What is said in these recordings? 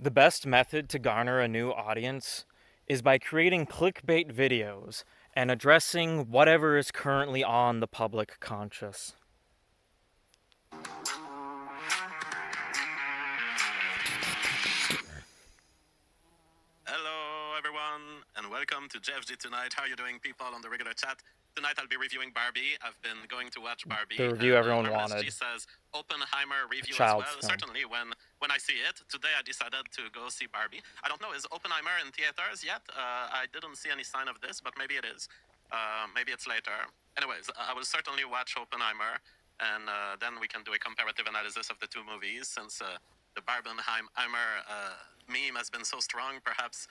The best method to garner a new audience is by creating clickbait videos and addressing whatever is currently on the public conscious. Hello, everyone, and welcome to JFG Tonight. How are you doing, people, on the regular chat? Tonight I'll be reviewing Barbie. I've been going to watch Barbie. The review everyone Marvelous wanted. G says Oppenheimer A review as child's well. film. Certainly, when I see it. Today I decided to go see Barbie. I don't know, is Oppenheimer in theaters yet? I didn't see any sign of this, but maybe it is. Maybe it's later. Anyways, I will certainly watch Oppenheimer, and then we can do a comparative analysis of the two movies, since the Barbenheimer meme has been so strong, perhaps.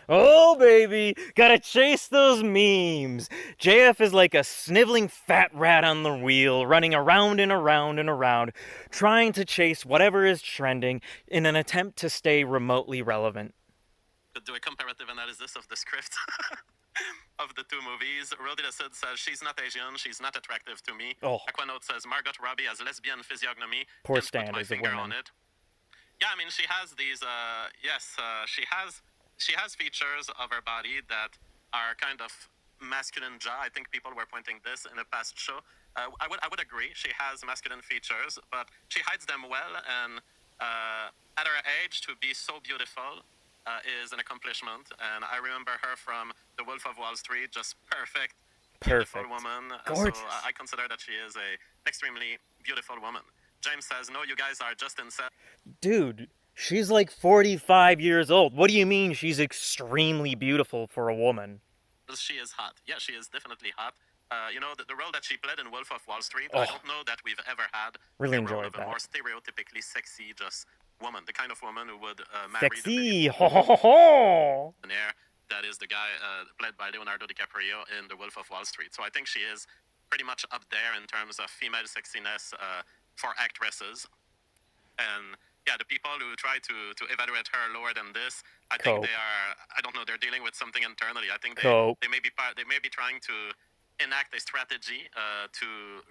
Oh, baby! Gotta chase those memes! JF is like a sniveling fat rat on the wheel, running around and around and around, trying to chase whatever is trending in an attempt to stay remotely relevant. Could do a comparative analysis of the script of the two movies. Roddy the Sid says, she's not Asian, she's not attractive to me. Oh. Aquanote says, Margot Robbie has lesbian physiognomy. Poor Can't put my standards of finger women. on it. Yeah, I mean, she has these, she has features of her body that are kind of masculine jaw. I think people were pointing this in a past show. I would agree. She has masculine features, but she hides them well, and at her age, to be so beautiful is an accomplishment. And I remember her from The Wolf of Wall Street, just perfect, beautiful woman. Gorgeous. So I consider that she is an extremely beautiful woman. James says, no, you guys are just insane. Dude, she's like 45 years old. What do you mean she's extremely beautiful for a woman? She is hot. Yeah, she is definitely hot. You know, the role that she played in Wolf of Wall Street, Oh. I don't know that we've ever had Really a role enjoyed of a that. more stereotypically sexy just woman. The kind of woman who would marry Sexy! the Ho ho ho ho! millionaire that is the guy played by Leonardo DiCaprio in The Wolf of Wall Street. So I think she is pretty much up there in terms of female sexiness for actresses. And yeah, the people who try to evaluate her lower than this, I think they are, I don't know, they're dealing with something internally. I think they may be trying to enact a strategy to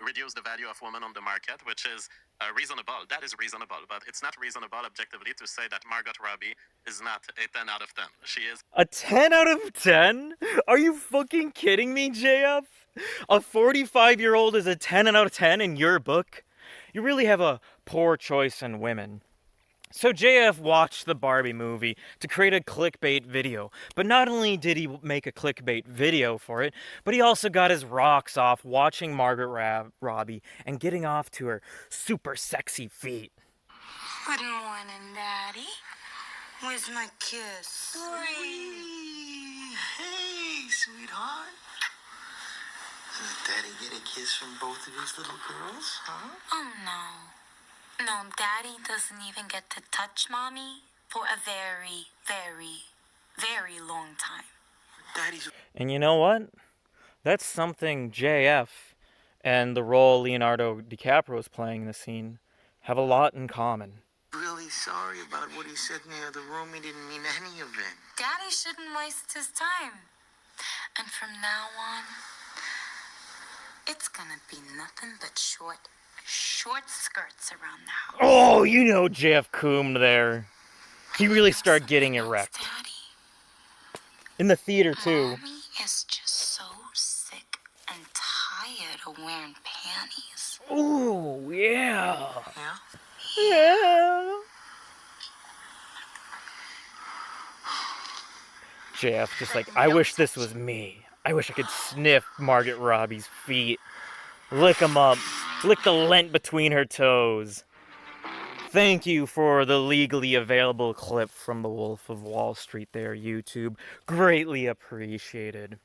reduce the value of women on the market, which is reasonable. That is reasonable, but it's not reasonable objectively to say that Margot Robbie is not a 10 out of 10. She is a 10 out of 10? Are you fucking kidding me, JF? A 45-year-old is a 10 out of 10 in your book? You really have a poor choice in women. So JF watched the Barbie movie to create a clickbait video, but not only did he make a clickbait video for it, but he also got his rocks off watching Margaret Robbie and getting off to her super sexy feet. Good morning, Daddy. Where's my kiss? Hey, sweetheart. Does Daddy get a kiss from both of these little girls, huh? Oh, no. No, Daddy doesn't even get to touch Mommy for a very, very, very long time. Daddy's... And you know what? That's something JF and the role Leonardo DiCaprio is playing in the scene have a lot in common. Really sorry about what he said in the other room. He didn't mean any of it. Daddy shouldn't waste his time. And from now on, it's gonna be nothing but short skirts around the house. Oh, you know Jeff Coombe there. He really started getting erect. Daddy. In the theater, too. Mommy is just so sick and tired of wearing panties. Ooh, yeah. Yeah? Yeah. JF just like, I wish this was me. I wish I could sniff Margot Robbie's feet. Lick them up. Lick the lint between her toes. Thank you for the legally available clip from The Wolf of Wall Street there, YouTube. Greatly appreciated.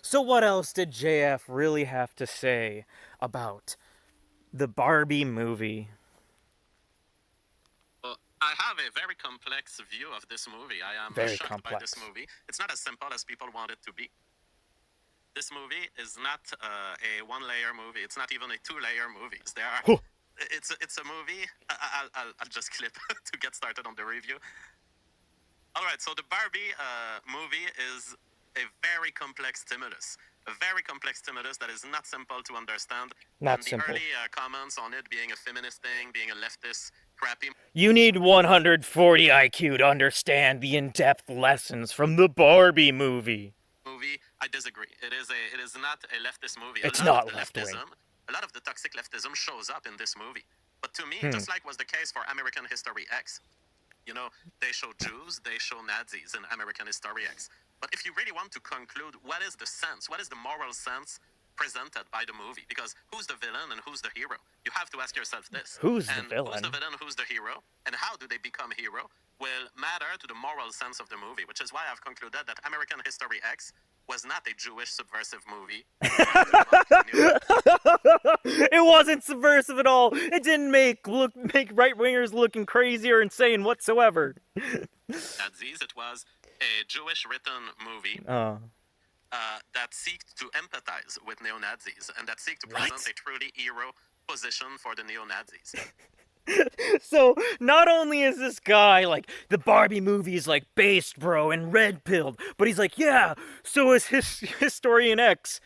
So what else did JF really have to say about the Barbie movie? I have a very complex view of this movie. I am shocked by this movie. It's not as simple as people want it to be. This movie is not a one-layer movie. It's not even a two-layer movie. It's a movie. I'll just clip to get started on the review. All right, so the Barbie movie is a very complex stimulus. A very complex stimulus that is not simple to understand. Not and simple. The early comments on it being a feminist thing, being a leftist crappy You need 140 IQ to understand the in-depth lessons from the Barbie movie. movie. I disagree. It is not a leftist movie. It's A lot not of the left-wing. leftism, a lot of the toxic leftism shows up in this movie. But to me, Hmm. just like was the case for American History X, you know, they show Jews, they show Nazis in American History X. But if you really want to conclude what is the sense, what is the moral sense presented by the movie? Because who's the villain and who's the hero? You have to ask yourself this. Who's the and villain? Who's the villain, who's the hero, and how do they become hero will matter to the moral sense of the movie, which is why I've concluded that American History X was not a Jewish subversive movie. It wasn't subversive at all. It didn't make right-wingers looking crazy or insane whatsoever. Nazis. It was a Jewish written movie that seeks to empathize with neo-Nazis and that seeks to present a truly hero position for the neo-Nazis. So, not only is this guy, like, the Barbie movie's, like, based, bro, and red-pilled, but he's like, yeah, so is Historian X.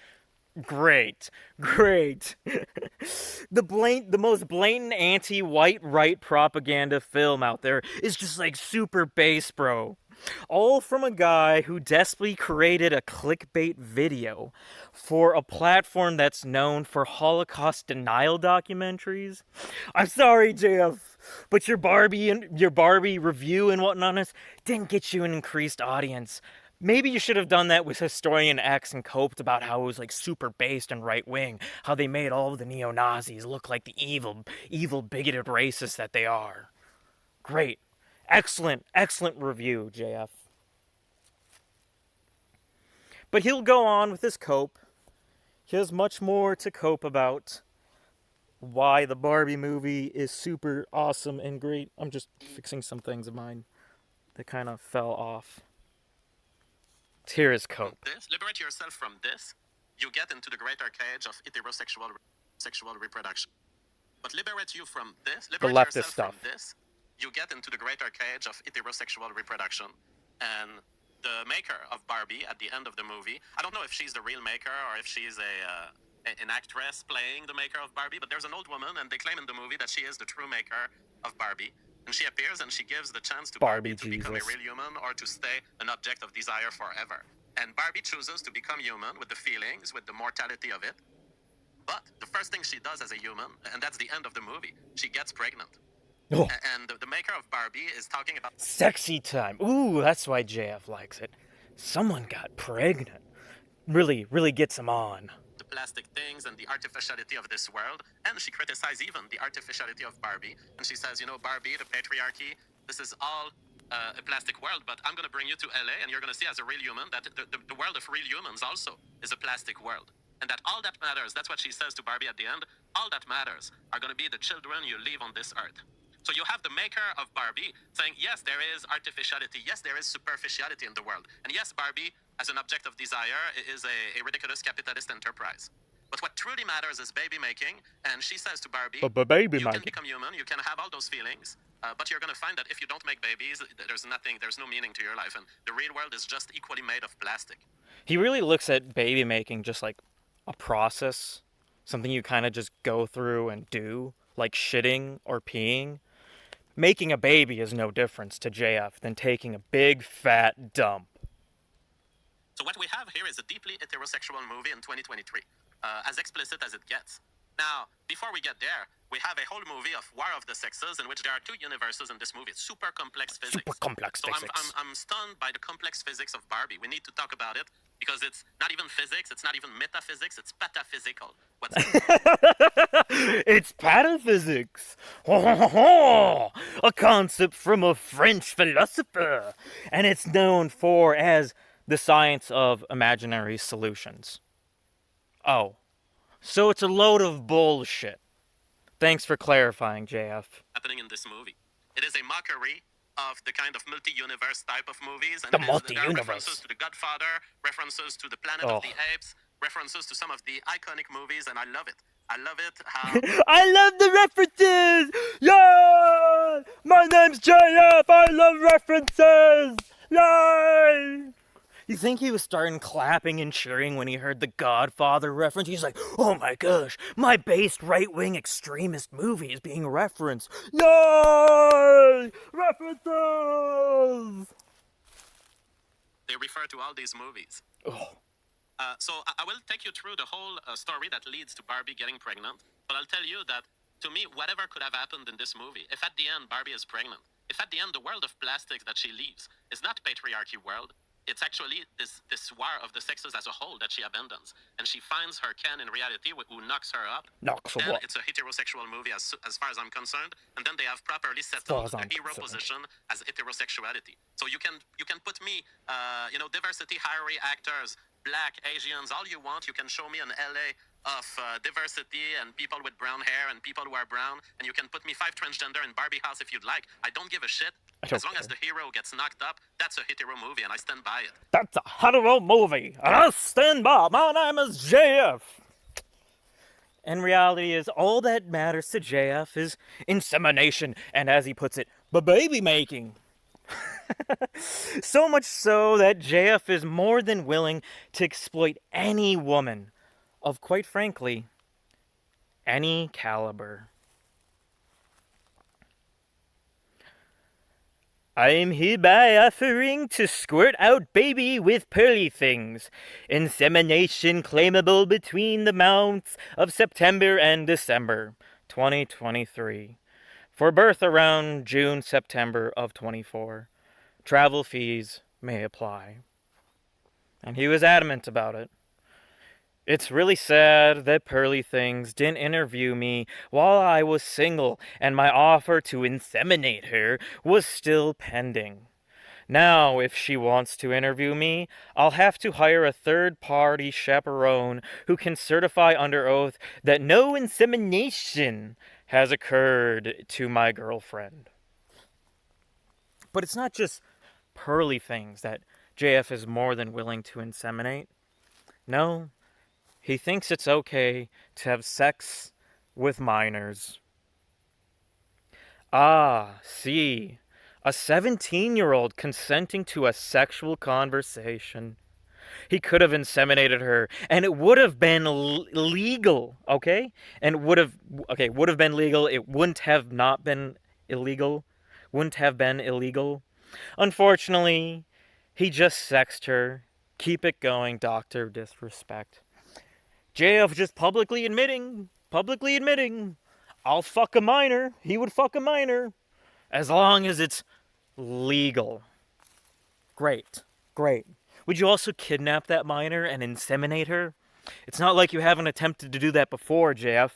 Great. The most blatant anti-white right propaganda film out there is just, like, super base, bro. All from a guy who desperately created a clickbait video for a platform that's known for Holocaust denial documentaries. I'm sorry, JF, but your Barbie review and whatnot didn't get you an increased audience. Maybe you should have done that with Historian X and coped about how it was like super based and right wing, how they made all of the neo-Nazis look like the evil, bigoted racists that they are. Great. Excellent review, JF. But he'll go on with his cope. He has much more to cope about why the Barbie movie is super awesome and great. I'm just fixing some things of mine that kind of fell off. Here is cope. Liberate yourself from this, you get into the greater cage of heterosexual sexual reproduction. But liberate you from this, liberate leftist yourself stuff. from this, you get into the greater cage of heterosexual reproduction. And the maker of Barbie at the end of the movie, I don't know if she's the real maker or if she's an actress playing the maker of Barbie, but there's an old woman and they claim in the movie that she is the true maker of Barbie. And she appears and she gives the chance to Barbie to become a real human or to stay an object of desire forever. And Barbie chooses to become human with the feelings, with the mortality of it. But the first thing she does as a human, and that's the end of the movie, she gets pregnant. Oh. And the maker of Barbie is talking about Sexy time. Ooh, that's why JF likes it. Someone got pregnant. Really gets him on. the plastic things and the artificiality of this world. And she criticizes even the artificiality of Barbie. And she says, you know, Barbie, the patriarchy, this is all a plastic world, but I'm going to bring you to LA and you're going to see as a real human that the world of real humans also is a plastic world. And that all that matters, that's what she says to Barbie at the end, all that matters are going to be the children you leave on this earth. So you have the maker of Barbie saying, yes, there is artificiality, yes, there is superficiality in the world. And yes, Barbie, as an object of desire, is a ridiculous capitalist enterprise. But what truly matters is baby making, and she says to Barbie, you can become human, you can have all those feelings, but you're going to find that if you don't make babies, there's no meaning to your life, and the real world is just equally made of plastic. He really looks at baby making just like a process, something you kind of just go through and do, like shitting or peeing. Making a baby is no difference to JF than taking a big fat dump. So what we have here is a deeply heterosexual movie in 2023, as explicit as it gets. Now, before we get there, we have a whole movie of War of the Sexes in which there are two universes in this movie. It's super complex physics. Super complex so physics. I'm stunned by the complex physics of Barbie. We need to talk about it because it's not even physics, it's not even metaphysics, it's pataphysical. What's It's pataphysics. A concept from a French philosopher. And it's known for as the science of imaginary solutions. Oh. So it's a load of bullshit. Thanks for clarifying, JF. happening in this movie? It is a mockery of the kind of multi-universe type of movies. And The there are multi-universe. references to The Godfather, references to the Planet of the Apes, references to some of the iconic movies, and I love it. I love it how I love the references! Yeah! My name's JF! I love references! Yay! You think he was starting clapping and cheering when he heard the Godfather reference? He's like, oh my gosh, my based right-wing extremist movie is being referenced. Yay! References! They refer to all these movies. Oh. So I will take you through the whole story that leads to Barbie getting pregnant. But I'll tell you that, to me, whatever could have happened in this movie, if at the end Barbie is pregnant, if at the end the world of plastics that she leaves is not patriarchy world, it's actually this war of the sexes as a whole that she abandons. And she finds her Ken in reality who knocks her up. Then it's a heterosexual movie as far as I'm concerned. And then they have properly settled the hero position as heterosexuality. So you can put me, diversity, hierarchy, actors, Black, Asians, all you want. You can show me an LA of diversity and people with brown hair and people who are brown. And you can put me 5 transgender in Barbie house if you'd like. I don't give a shit. As long as the hero gets knocked up, that's a hetero movie, and I stand by it. That's a hetero movie, and I stand by. My name is JF. And reality is, all that matters to JF is insemination, and as he puts it, baby making. So much so that JF is more than willing to exploit any woman of, quite frankly, any caliber. I am hereby offering to squirt out baby with pearly things. Insemination claimable between the months of September and December 2023. For birth around June, September of 24. Travel fees may apply. And he was adamant about it. It's really sad that Pearly Things didn't interview me while I was single and my offer to inseminate her was still pending. Now, if she wants to interview me, I'll have to hire a third-party chaperone who can certify under oath that no insemination has occurred to my girlfriend. But it's not just Pearly Things that JF is more than willing to inseminate. No. He thinks it's okay to have sex with minors. Ah, see, a 17-year-old consenting to a sexual conversation. He could have inseminated her, and it would have been legal, okay? And would have been legal. It wouldn't have not been illegal. Wouldn't have been illegal. Unfortunately, he just sexed her. Keep it going, Dr. Disrespect. JF just publicly admitting, I'll fuck a minor. He would fuck a minor. As long as it's legal. Great. Would you also kidnap that minor and inseminate her? It's not like you haven't attempted to do that before, JF.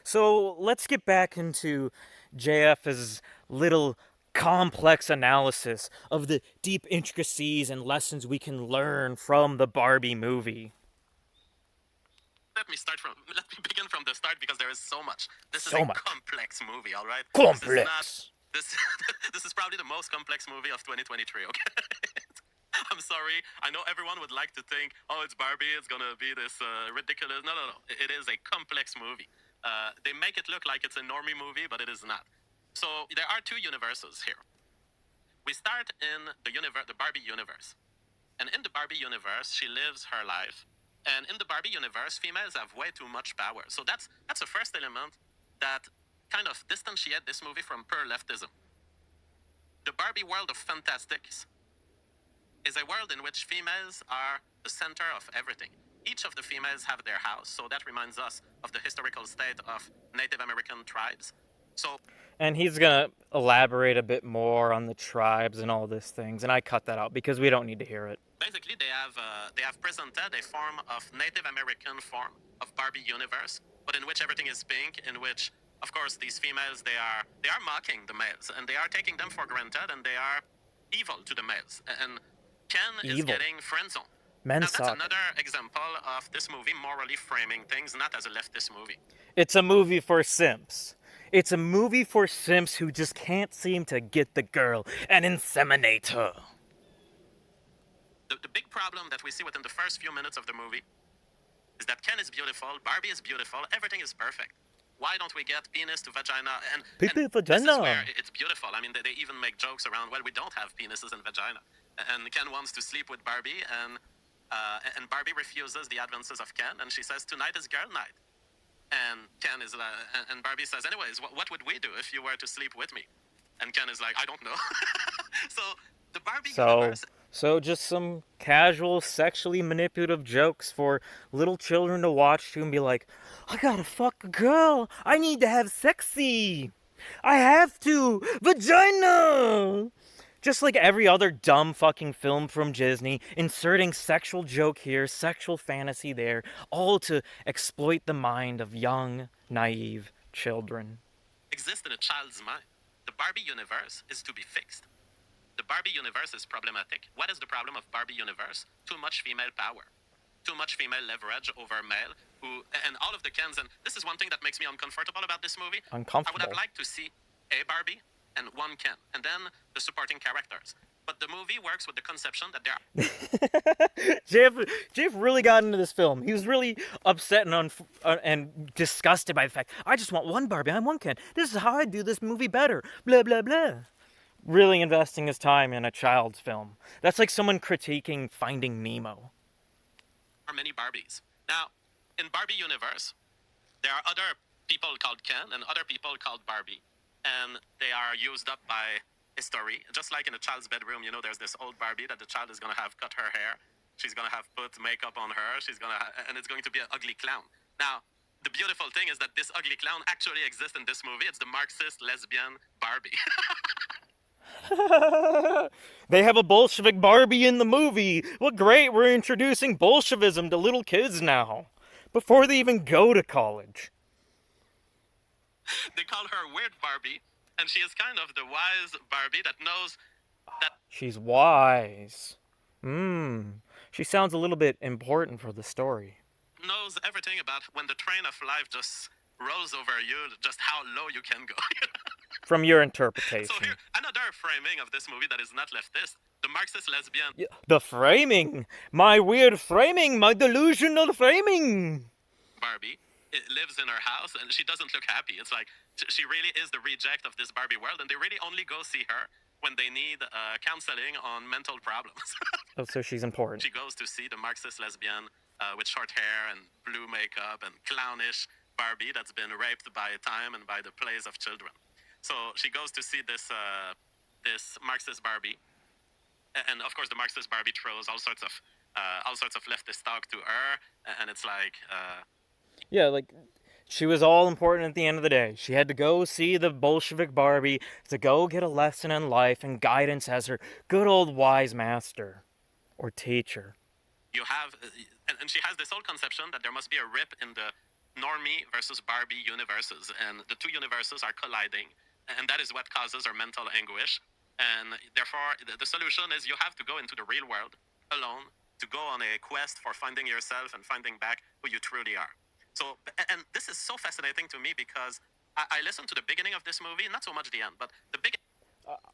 So let's get back into JF's little complex analysis of the deep intricacies and lessons we can learn from the Barbie movie. Let me begin from the start because there is so much. This is So a much. complex movie, all right? Complex. This is probably the most complex movie of 2023, okay? I'm sorry. I know everyone would like to think, oh, it's Barbie, it's gonna be this ridiculous. No. It is a complex movie. They make it look like it's a normie movie, but it is not. So there are 2 universes here. We start in the Barbie universe. And in the Barbie universe, she lives her life. And in the Barbie universe, females have way too much power. So that's the first element that kind of distantiates this movie from pure leftism. The Barbie world of fantastics is a world in which females are the center of everything. Each of the females have their house. So that reminds us of the historical state of Native American tribes. So, and he's gonna elaborate a bit more on the tribes and all these things, and I cut that out because we don't need to hear it. Basically, they have presented a form of Native American form of Barbie universe, but in which everything is pink, in which, of course, these females they are mocking the males, and they are taking them for granted, and they are evil to the males, and Ken is getting friend-zoned. Now, that's another example of this movie morally framing things not as a leftist movie. It's a movie for simps. It's a movie for simps who just can't seem to get the girl and inseminate her. The big problem that we see within the first few minutes of the movie is that Ken is beautiful, Barbie is beautiful, everything is perfect. Why don't we get penis to vagina? And Pepe this is vagina. where it's beautiful. I mean, they even make jokes around, well, we don't have penises and vagina. And Ken wants to sleep with Barbie, and Barbie refuses the advances of Ken, and she says, tonight is girl night. And Ken is, and Barbie says, anyways, what would we do if you were to sleep with me? And Ken is like, I don't know. So the Barbie universe. So just some casual sexually manipulative jokes for little children to watch to and be like, I gotta fuck a girl. I need to have sexy. I have to. Vagina. Just like every other dumb fucking film from Disney, inserting sexual joke here, sexual fantasy there, all to exploit the mind of young, naive children. Exist in a child's mind. The Barbie universe is to be fixed. The Barbie universe is problematic. What is the problem of Barbie universe? Too much female power. Too much female leverage over male and all of the Kens. And this is one thing that makes me uncomfortable about this movie. I would have liked to see a Barbie and one Ken, and then the supporting characters. But the movie works with the conception that there are... JF really got into this film. He was really upset and disgusted by the fact, I just want one Barbie, I'm one Ken. This is how I do this movie better. Blah, blah, blah. Really investing his time in a child's film. That's like someone critiquing Finding Nemo. Are many Barbies. Now, in Barbie universe, there are other people called Ken and other people called Barbie. And they are used up by history. Just like in a child's bedroom, you know, there's this old Barbie that the child is going to have cut her hair. She's going to have put makeup on her. And it's going to be an ugly clown. Now, the beautiful thing is that this ugly clown actually exists in this movie. It's the Marxist lesbian Barbie. They have a Bolshevik Barbie in the movie. What great, we're introducing Bolshevism to little kids now. Before they even go to college. They call her Weird Barbie, and she is kind of the wise Barbie that knows that... She's wise. She sounds a little bit important for the story. Knows everything about when the train of life just rolls over you, just how low you can go. From your interpretation. So here, another framing of this movie that is not leftist, the Marxist lesbian... Yeah, the framing! My weird framing! My delusional framing! Barbie lives in her house, and she doesn't look happy. It's like, she really is the reject of this Barbie world, and they really only go see her when they need counseling on mental problems. Oh, so she's important. She goes to see the Marxist lesbian with short hair and blue makeup and clownish Barbie that's been raped by time and by the plays of children. So she goes to see this Marxist Barbie, and of course the Marxist Barbie throws all sorts of leftist talk to her, and it's like... Yeah, like, she was all important at the end of the day. She had to go see the Bolshevik Barbie to go get a lesson in life and guidance as her good old wise master. Or teacher. You have... And she has this whole conception that there must be a rip in the normie versus Barbie universes, and the two universes are colliding, and that is what causes her mental anguish. And therefore, the solution is you have to go into the real world alone to go on a quest for finding yourself and finding back who you truly are. So, and this is so fascinating to me because I listened to the beginning of this movie, not so much the end, but the beginning.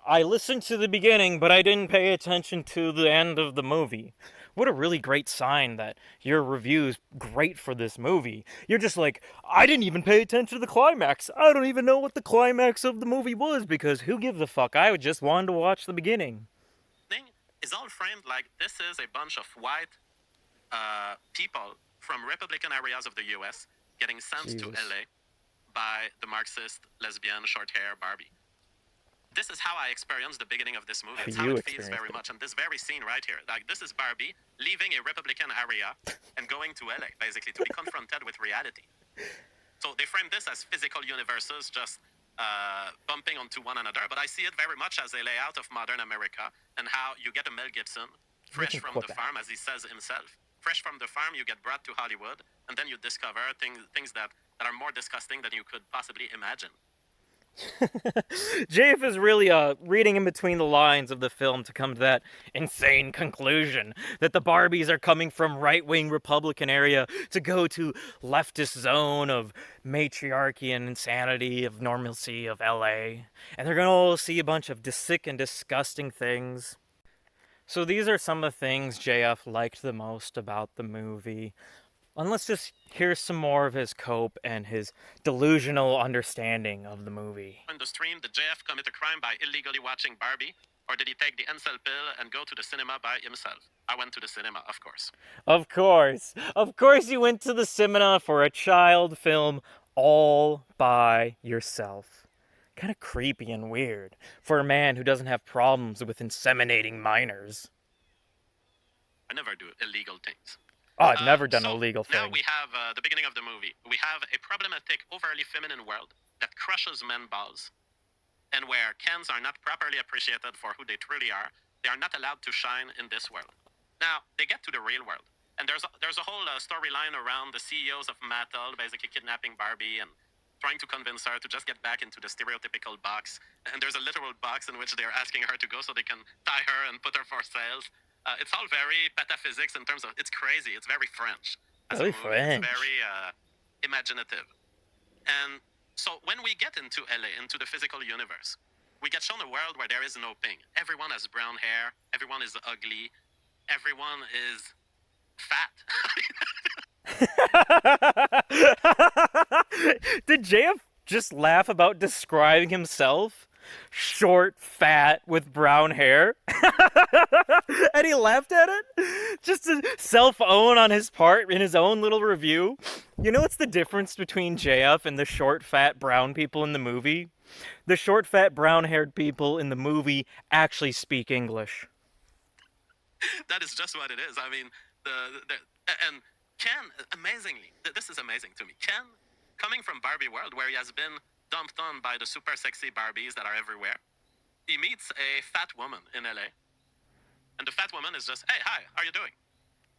I listened to the beginning, but I didn't pay attention to the end of the movie. What a really great sign that your review's great for this movie. You're just like, I didn't even pay attention to the climax. I don't even know what the climax of the movie was, because who gives a fuck? I just wanted to watch the beginning. Is all framed like this is a bunch of white people from Republican areas of the U.S. getting sent to L.A. by the Marxist lesbian short hair Barbie. This is how I experienced the beginning of this movie. It's how it feels very much. And this very scene right here, like this is Barbie leaving a Republican area and going to LA, basically, to be confronted with reality. So they frame this as physical universes just bumping onto one another. But I see it very much as a layout of modern America and how you get a Mel Gibson, fresh from the farm, as he says himself. Fresh from the farm, you get brought to Hollywood, and then you discover things that are more disgusting than you could possibly imagine. JF is really reading in between the lines of the film to come to that insane conclusion that the Barbies are coming from right-wing Republican area to go to leftist zone of matriarchy and insanity of normalcy of LA, and they're gonna see a bunch of sick and disgusting things. So these are some of the things JF liked the most about the movie. And let's just hear some more of his cope and his delusional understanding of the movie. On the stream, did JF commit a crime by illegally watching Barbie? Or did he take the incel pill and go to the cinema by himself? I went to the cinema, of course. Of course. Of course you went to the cinema for a child film all by yourself. Kind of creepy and weird for a man who doesn't have problems with inseminating minors. I never do illegal things. Oh, I've never done so a legal now thing. we have the beginning of the movie. We have a problematic, overly feminine world that crushes men balls, and where Kens are not properly appreciated for who they truly are. They are not allowed to shine in this world. Now they get to the real world, and there's a whole storyline around the CEOs of Mattel basically kidnapping Barbie and trying to convince her to just get back into the stereotypical box. And there's a literal box in which they're asking her to go so they can tie her and put her for sales. It's all very pataphysics in terms of, it's crazy. It's very French. As a Very movie. French. It's very imaginative. And so when we get into LA, into the physical universe, we get shown a world where there is no pink. Everyone has brown hair. Everyone is ugly. Everyone is fat. Did JF just laugh about describing himself? Short, fat, with brown hair? And he laughed at it? Just to self-own on his part in his own little review? You know what's the difference between JF and the short, fat, brown people in the movie? The short, fat, brown-haired people in the movie actually speak English. That is just what it is. I mean, and Ken, amazingly, this is amazing to me. Ken, coming from Barbie world, where he has been dumped on by the super sexy Barbies that are everywhere, he meets a fat woman in LA, and the fat woman is just, hey, hi, how are you doing?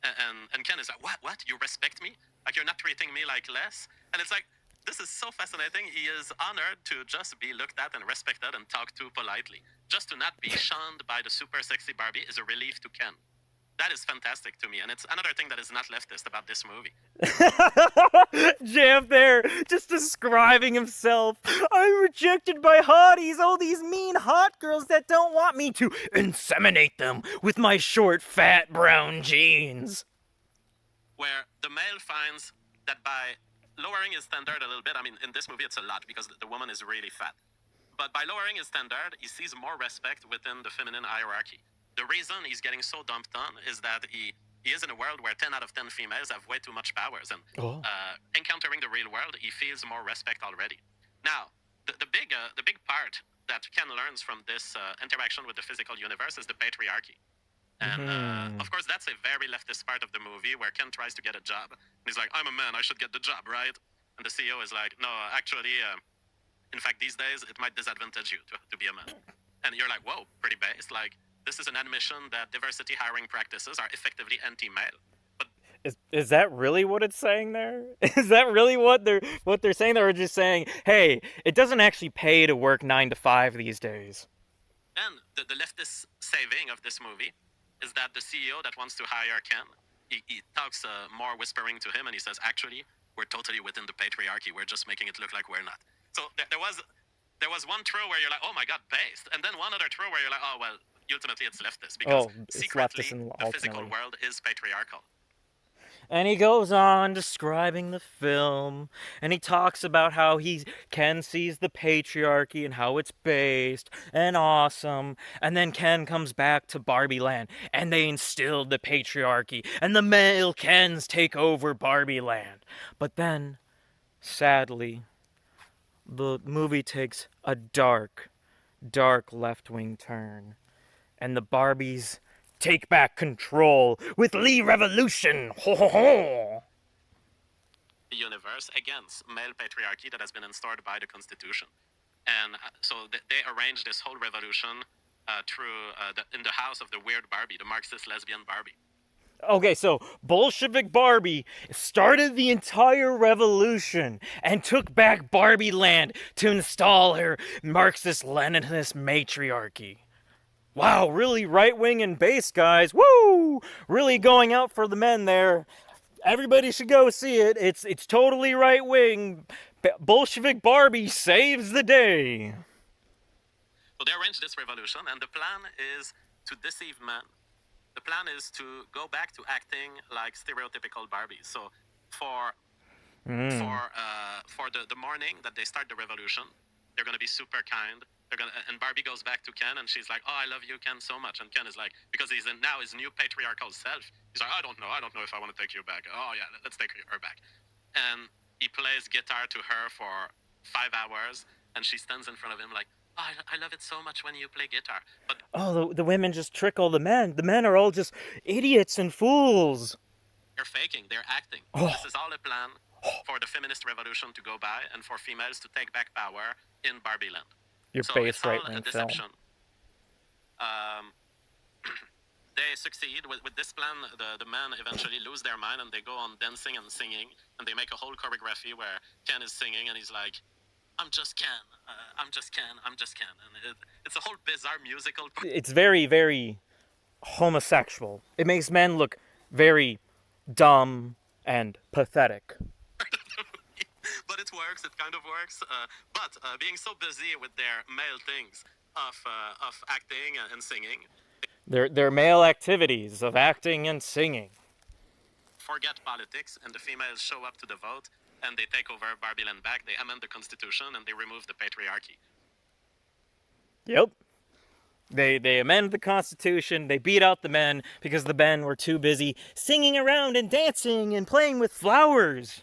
And Ken is like, what? You respect me? Like, you're not treating me like less? And it's like, this is so fascinating. He is honored to just be looked at and respected and talked to politely. Just to not be shunned by the super sexy Barbie is a relief to Ken. That is fantastic to me, and it's another thing that is not leftist about this movie. JF there, just describing himself. I'm rejected by hotties, all these mean hot girls that don't want me to inseminate them with my short, fat, brown jeans. Where the male finds that by lowering his standard a little bit, I mean, in this movie it's a lot because the woman is really fat. But by lowering his standard, he sees more respect within the feminine hierarchy. The reason he's getting so dumped on is that he is in a world where 10 out of 10 females have way too much powers. And encountering the real world, he feels more respect already. Now, the big part that Ken learns from this interaction with the physical universe is the patriarchy. And of course, that's a very leftist part of the movie where Ken tries to get a job. And he's like, I'm a man, I should get the job, right? And the CEO is like, no, actually, in fact, these days, it might disadvantage you to be a man. And you're like, whoa, pretty based. Like, this is an admission that diversity hiring practices are effectively anti-male. But is that really what it's saying there? Is that really what they're saying? They're just saying, hey, it doesn't actually pay to work 9 to 5 these days. And the leftist saving of this movie is that the CEO that wants to hire Ken, he talks more whispering to him, and he says, actually, we're totally within the patriarchy. We're just making it look like we're not. So there was one throw where you're like, oh my god, based, and then one other throw where you're like, oh well, ultimately it's leftist because secretly the physical world is patriarchal. And he goes on describing the film, and he talks about how Ken sees the patriarchy and how it's based and awesome, and then Ken comes back to Barbie Land, and they instilled the patriarchy, and the male Kens take over Barbie Land. But then, sadly, the movie takes a dark left-wing turn, and the Barbies take back control with Lee Revolution. Ho ho ho! The universe against male patriarchy that has been instaured by the Constitution, and so they arranged this whole revolution in the house of the weird Barbie, the Marxist lesbian Barbie. Okay, so Bolshevik Barbie started the entire revolution and took back Barbie Land to install her Marxist-Leninist matriarchy. Wow, really right-wing and base, guys. Woo! Really going out for the men there. Everybody should go see it. It's totally right-wing. Bolshevik Barbie saves the day. So they arranged this revolution, and the plan is to deceive men. The plan is to go back to acting like stereotypical Barbies. So for the morning that they start the revolution. They're gonna be super kind. And Barbie goes back to Ken and she's like, "Oh, I love you, Ken, so much." And Ken is like, because he's in now his new patriarchal self. He's like, I don't know if I want to take you back. Oh yeah, let's take her back." And he plays guitar to her for 5 hours, and she stands in front of him like, "Oh, I love it so much when you play guitar." But Oh, the women just trick all the men. The men are all just idiots and fools. they're faking, they're acting. Oh. This is all a plan for the feminist revolution to go by and for females to take back power in Barbie Land. Your So base it's all a right-wing film. deception. They succeed with this plan. The men eventually lose their mind and they go on dancing and singing, and they make a whole choreography where Ken is singing and he's like, "I'm just Ken, I'm just Ken, I'm just Ken," and it's a whole bizarre musical. It's very, very homosexual. It makes men look very dumb and pathetic. But it works. It kind of works. But being so busy with their male things of acting and singing, Their male activities of acting and singing. forget politics, and the females show up to the vote, and they take over Barbie Land back. They amend the constitution, and they remove the patriarchy. Yep. They amend the Constitution, they beat out the men because the men were too busy singing around and dancing and playing with flowers.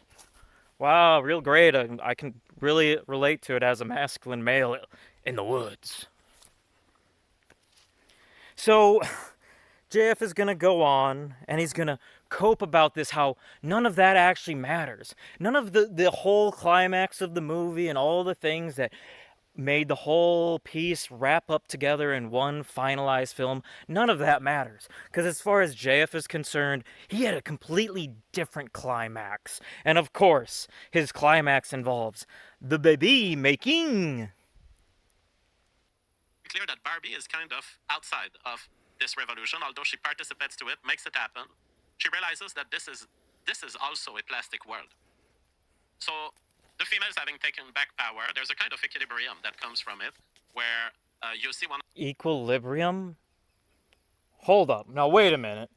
Wow, real great. I can really relate to it as a masculine male in the woods. So, JF is going to go on, and he's going to cope about this, how none of that actually matters. None of the whole climax of the movie and all the things that made the whole piece wrap up together in one finalized film, none of that matters. Because as far as JF is concerned, he had a completely different climax. And of course, his climax involves the baby making. Clear that Barbie is kind of outside of this revolution, although she participates to it, makes it happen. She realizes that this is also a plastic world. So the females having taken back power, there's a kind of equilibrium that comes from it, where you see one. Equilibrium? Hold up. Now wait a minute.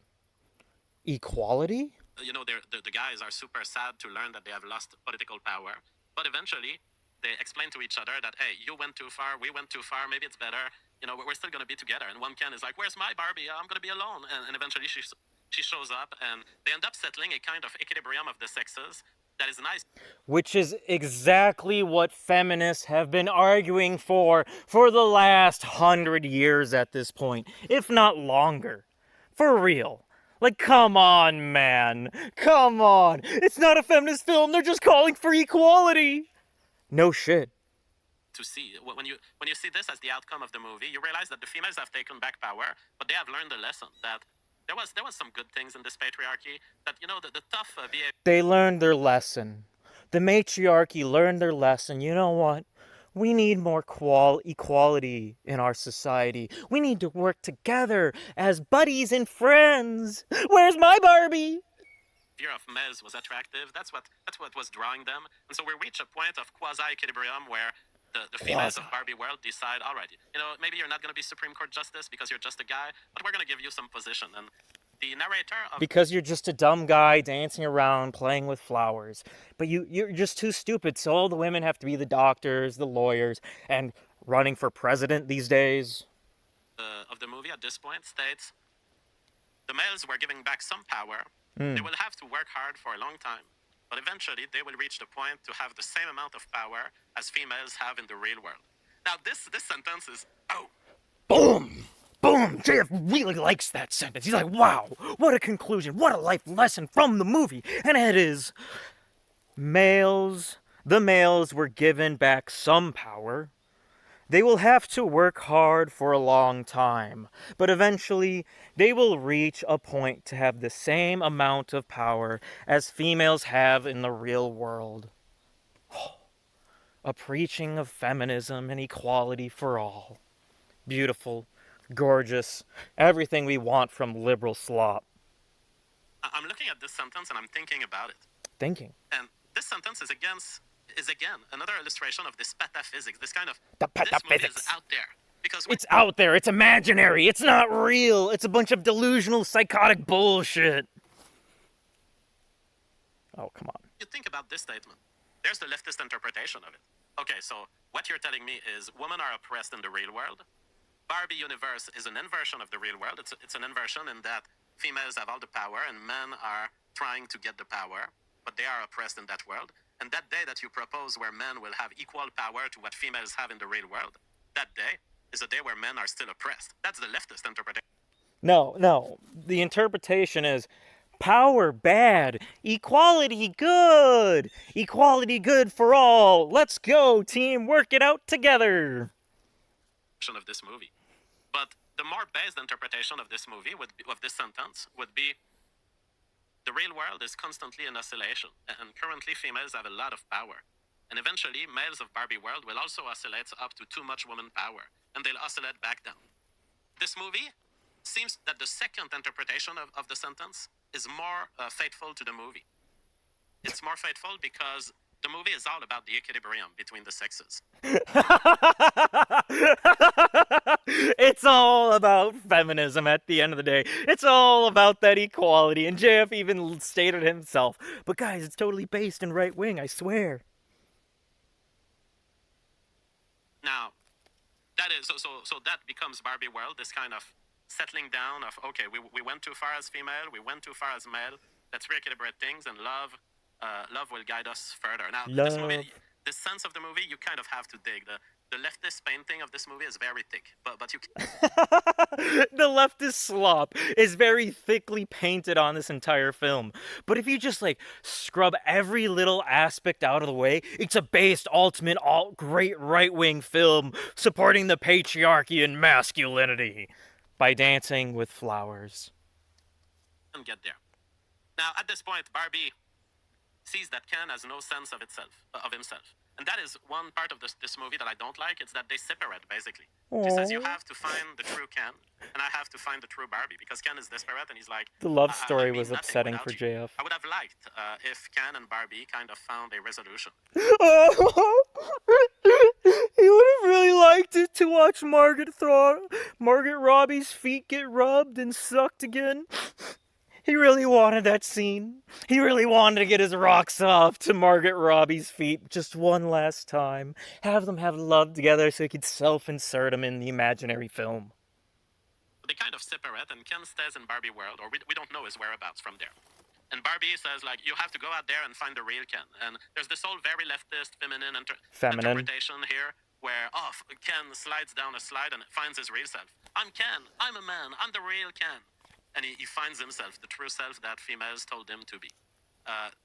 Equality? You know, the guys are super sad to learn that they have lost political power, but eventually they explain to each other that, hey, you went too far, we went too far, maybe it's better, you know, we're still going to be together. And one Ken is like, "Where's my Barbie? I'm going to be alone." And eventually she shows up, and they end up settling a kind of equilibrium of the sexes that is nice. Which is exactly what feminists have been arguing for the last 100 years at this point, if not longer. For real. Like, come on, man. Come on. It's not a feminist film. They're just calling for equality. No shit. To see when you see this as the outcome of the movie, you realize that the females have taken back power, but they have learned a lesson that there was some good things in this patriarchy. That, you know, the tough behavior. They learned their lesson. The matriarchy learned their lesson. You know what? We need more equality in our society. We need to work together as buddies and friends. Where's my Barbie? Fear of males was attractive. That's what was drawing them. And so we reach a point of quasi-equilibrium where the females of Barbie world decide, all right, you know, maybe you're not going to be Supreme Court Justice because you're just a guy, but we're going to give you some position. And the narrator of... Because you're just a dumb guy dancing around playing with flowers. But you're just too stupid, so all the women have to be the doctors, the lawyers, and running for president these days. Of the movie at this point states, the males were giving back some power. They will have to work hard for a long time, but eventually they will reach the point to have the same amount of power as females have in the real world. Now this sentence is, oh, boom! Boom! JF really likes that sentence. He's like, wow, what a conclusion, what a life lesson from the movie. And it is, the males were given back some power. They will have to work hard for a long time, but eventually they will reach a point to have the same amount of power as females have in the real world. A preaching of feminism and equality for all. Beautiful, gorgeous, everything we want from liberal slop. I'm looking at this sentence and I'm thinking about it. Thinking. And this sentence is again another illustration of this pataphysics, this kind of... The This movie pataphysics. is out there. Because It's out there, it's imaginary, it's not real, it's a bunch of delusional, psychotic bullshit. Oh, come on. You think about this statement. There's the leftist interpretation of it. Okay, so what you're telling me is women are oppressed in the real world. Barbie universe is an inversion of the real world. It's an inversion in that females have all the power and men are trying to get the power, but they are oppressed in that world. And that day that you propose where men will have equal power to what females have in the real world, that day is a day where men are still oppressed. That's the leftist interpretation. No. The interpretation is power bad, equality good, equality good for all. Let's go, team, work it out together. Of this movie. But the more based interpretation of this movie, of this sentence, would be the real world is constantly in oscillation, and currently females have a lot of power. And eventually, males of Barbie world will also oscillate up to too much woman power, and they'll oscillate back down. This movie seems that the second interpretation of the sentence is more faithful to the movie. It's more faithful because the movie is all about the equilibrium between the sexes. It's all about feminism at the end of the day. It's all about that equality, and JF even stated himself. But guys, it's totally based in right wing, I swear. Now, that is so that becomes Barbie world, this kind of settling down of, okay, we went too far as female, we went too far as male, let's reequilibrate things, and love will guide us further. Now, this movie, the sense of the movie, you kind of have to dig. The leftist painting of this movie is very thick, but you the leftist slop is very thickly painted on this entire film. But if you just like scrub every little aspect out of the way, it's a based ultimate great right-wing film supporting the patriarchy and masculinity by dancing with flowers. can get there. Now, at this point, Barbie sees that Ken has no sense of himself. And that is one part of this movie that I don't like. It's that they separate, basically. She says, you have to find the true Ken, and I have to find the true Barbie, because Ken is desperate, and he's like... The love I story mean was upsetting for you. JF. I would have liked if Ken and Barbie kind of found a resolution. Oh, he would have really liked it to watch Margaret Robbie's feet get rubbed and sucked again. He really wanted that scene. He really wanted to get his rocks off to Margaret Robbie's feet just one last time. Have them have love together so he could self-insert them in the imaginary film. They kind of separate, and Ken stays in Barbie world, or we don't know his whereabouts from there. And Barbie says, like, you have to go out there and find the real Ken. And there's this whole very leftist, feminine interpretation here, where, Ken slides down a slide and finds his real self. I'm Ken. I'm a man. I'm the real Ken. And he finds himself, the true self that females told him to be.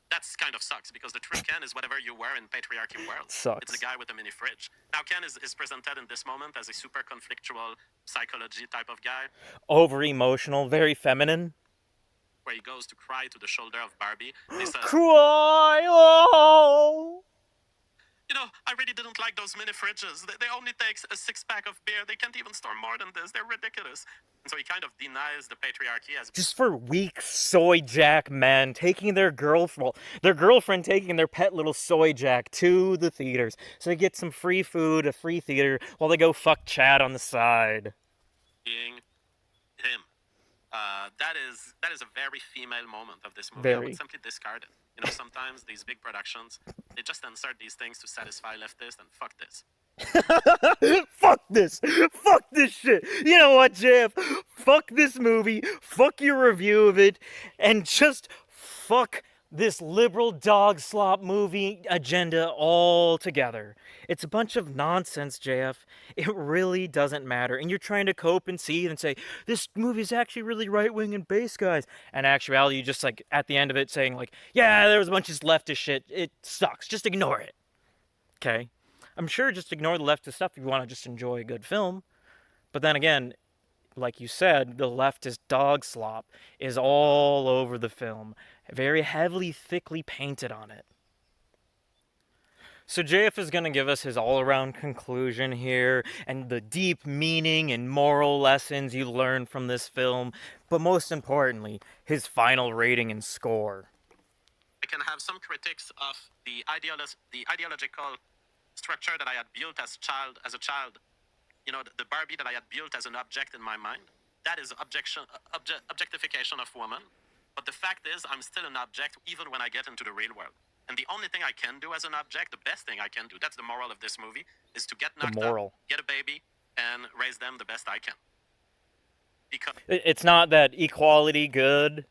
That's kind of sucks, because the true Ken is whatever you were in patriarchy world. Sucks. It's a guy with a mini fridge. Now, Ken is presented in this moment as a super conflictual psychology type of guy. Over-emotional, very feminine. Where he goes to cry to the shoulder of Barbie. He says, Cry! Oh! You know, I really didn't like those mini fridges. They only take a 6-pack of beer. They can't even store more than this. They're ridiculous. And so he kind of denies the patriarchy as... Just for weak soy jack men taking their girlfriend taking their pet little soy jack to the theaters. So they get some free food, a free theater, while they go fuck Chad on the side. Being him. That is a very female moment of this movie. Very. I would simply discard it. You know, sometimes these big productions, they just insert these things to satisfy leftists, and fuck this. Fuck this! Fuck this shit! You know what, Jeff? Fuck this movie, fuck your review of it, and just fuck this liberal dog slop movie agenda altogether. It's a bunch of nonsense, JF. It really doesn't matter. And you're trying to cope and seethe and say, this movie is actually really right-wing and base, guys. And actuality, you just, like, at the end of it saying, like, yeah, there was a bunch of leftist shit. It sucks. Just ignore it. Okay? I'm sure just ignore the leftist stuff if you want to just enjoy a good film. But then again, like you said, the leftist dog slop is all over the film. Very heavily, thickly painted on it. So JF is going to give us his all-around conclusion here, and the deep meaning and moral lessons you learn from this film, but most importantly, his final rating and score. I can have some critics of the ideological structure that I had built as a child. You know, the Barbie that I had built as an object in my mind. That is objectification of woman. But the fact is, I'm still an object even when I get into the real world. And the only thing I can do as an object, the best thing I can do, that's the moral of this movie, is to get The knocked up, moral. get a baby, and raise them the best I can. Because It's not that equality good,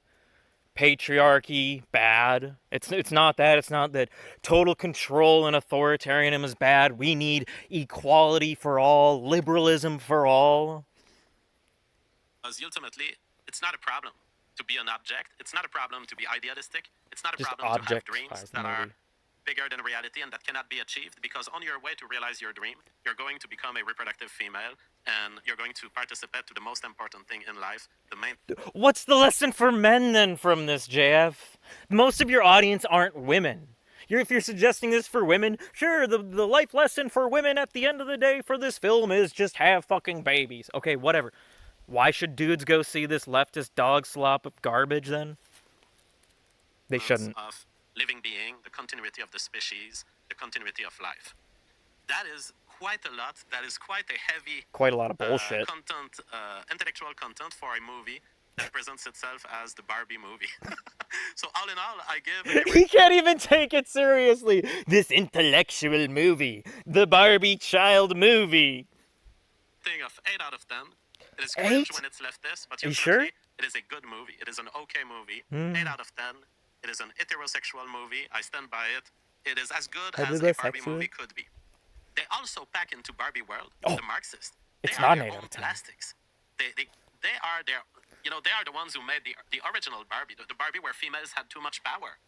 patriarchy bad. It's not that. It's not that total control and authoritarianism is bad. We need equality for all, liberalism for all. ultimately, it's not a problem to be an object. It's not a problem to be idealistic. It's not a Just problem to have dreams objectifies the that are movie. bigger than reality and that cannot be achieved, because on your way to realize your dream, you're going to become a reproductive female and you're going to participate to the most important thing in life, the main. What's the lesson for men then from this, JF? Most of your audience aren't women. If you're suggesting this for women, sure, the life lesson for women at the end of the day for this film is just have fucking babies. Okay, whatever. Why should dudes go see this leftist dog slop of garbage then? They shouldn't. Of living being, the continuity of the species, the continuity of life. That is quite a lot. That is quite a heavy Quite a lot of bullshit. content, intellectual content for a movie that presents itself as the Barbie movie. So all in all, I give He can't even take it seriously. This intellectual movie. The Barbie child movie. thing of 8 out of 10. It is 8? cringe when it's leftist, but Are you sure? it is a good movie. It is an okay movie. 8 out of 10. It is an heterosexual movie. I stand by it. It is as good as a Barbie movie could be. They also pack into Barbie world the Marxists. They It's are not an their 8 out own of 10. plastics. They are their, they are the ones who made the original Barbie, the Barbie where females had too much power.